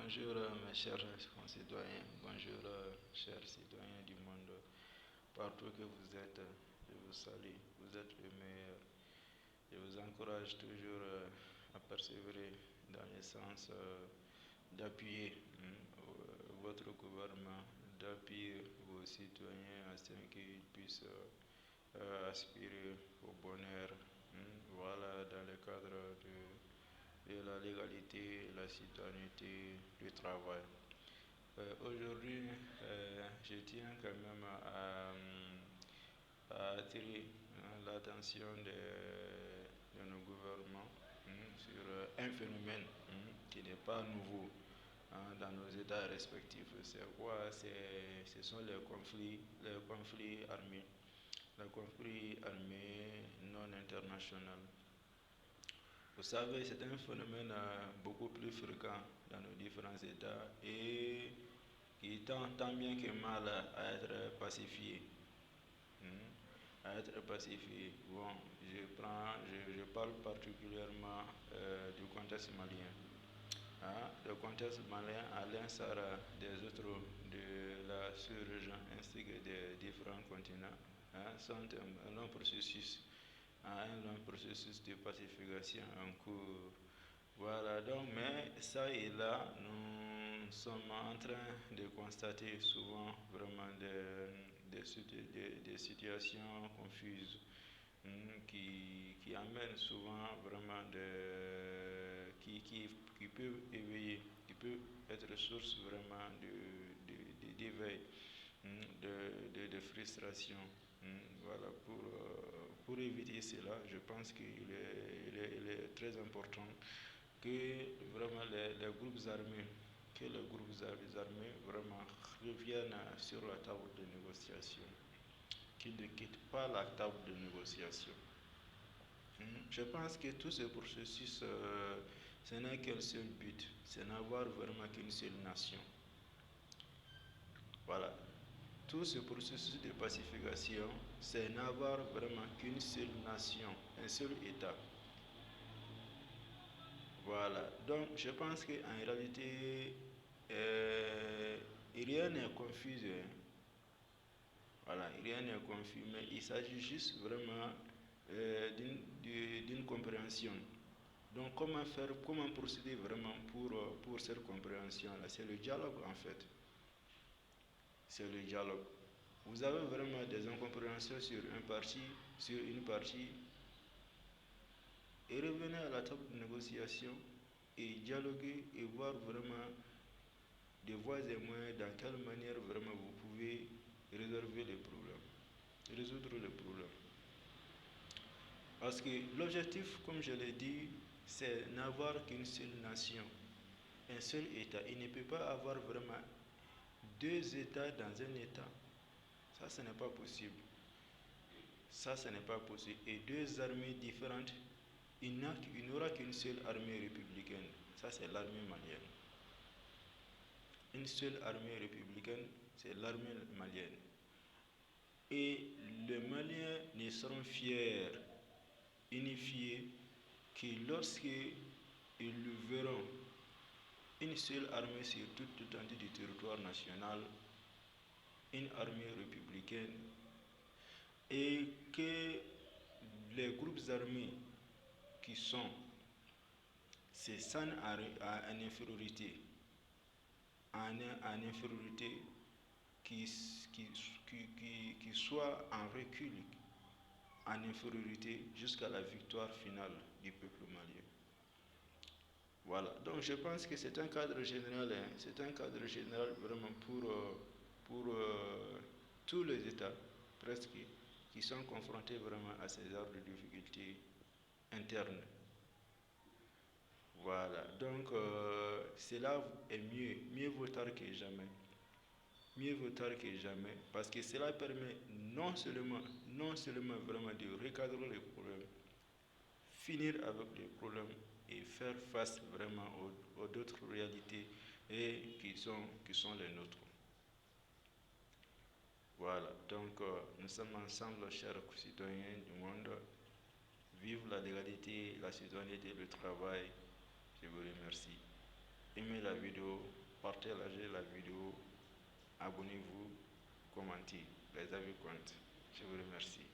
Bonjour mes chers concitoyens, bonjour chers citoyens du monde, partout que vous êtes, je vous salue, vous êtes les meilleurs. Je vous encourage toujours à persévérer dans le sens d'appuyer votre gouvernement, d'appuyer vos citoyens afin qu'ils puissent aspirer au bonheur, voilà, dans le cadre de la légalité, la citoyenneté, du travail. Aujourd'hui, je tiens quand même à attirer l'attention de nos gouvernements sur un phénomène qui n'est pas nouveau dans nos États respectifs. C'est quoi? Ce sont les conflits armés non internationaux. Vous savez, c'est un phénomène beaucoup plus fréquent dans nos différents États et qui tend tant bien que mal à être pacifié. À être pacifié. Bon, je parle particulièrement du contexte malien. Le contexte malien, à l'instar des autres de la sous-région ainsi que des différents continents, sont un long processus de pacification en cours. Voilà, donc, mais ça et là, nous sommes en train de constater souvent vraiment des situations confuses qui amènent souvent vraiment qui peuvent éveiller, qui peuvent être source vraiment d'éveil, de frustration. Voilà, pour éviter cela, je pense il est très important que vraiment les groupes armés, vraiment reviennent sur la table de négociation, qu'ils ne quittent pas la table de négociation. Je pense que tout ce processus, ce n'est qu'un seul but, c'est n'avoir vraiment qu'une seule nation. Voilà. Tout ce processus de pacification, c'est n'avoir vraiment qu'une seule nation, un seul État. Voilà. Donc, je pense qu'en réalité, rien n'est confus. Voilà, rien n'est confus, mais il s'agit juste vraiment d'une compréhension. Donc, comment procéder vraiment pour cette compréhension-là? C'est le dialogue en fait. C'est le dialogue. Vous avez vraiment des incompréhensions sur une partie, et revenez à la table de négociation et dialoguer et voir vraiment des voies et moyens dans quelle manière vraiment vous pouvez résoudre les problèmes. Parce que l'objectif, comme je l'ai dit, c'est n'avoir qu'une seule nation, un seul État. Il ne peut pas avoir vraiment deux États dans un État. Ça, ce n'est pas possible. Ce n'est pas possible. Et deux armées différentes, il n'aura qu'une seule armée républicaine. Ça, c'est l'armée malienne. Une seule armée républicaine, c'est l'armée malienne. Et les Maliens ne seront fiers, unifiés, que lorsqu'ils verront une seule armée sur toute l'étendue du territoire national, une armée républicaine, et que les groupes armés qui sont ces sans en infériorité, qui soit en recul, en infériorité jusqu'à la victoire finale du peuple malien. Voilà, donc je pense que c'est un cadre général, vraiment pour tous les États presque qui sont confrontés vraiment à ces genres de difficultés internes. Voilà, donc cela est mieux vaut tard que jamais. Mieux vaut tard que jamais, parce que cela permet non seulement vraiment de recadrer les problèmes, finir avec les problèmes et faire face vraiment aux d'autres réalités et qui sont les nôtres. Voilà, donc nous sommes ensemble, chers citoyens du monde. Vive la légalité, la citoyenneté, le travail. Je vous remercie. aimez la vidéo, partagez la vidéo, abonnez-vous, commentez. Les avis comptent. Je vous remercie.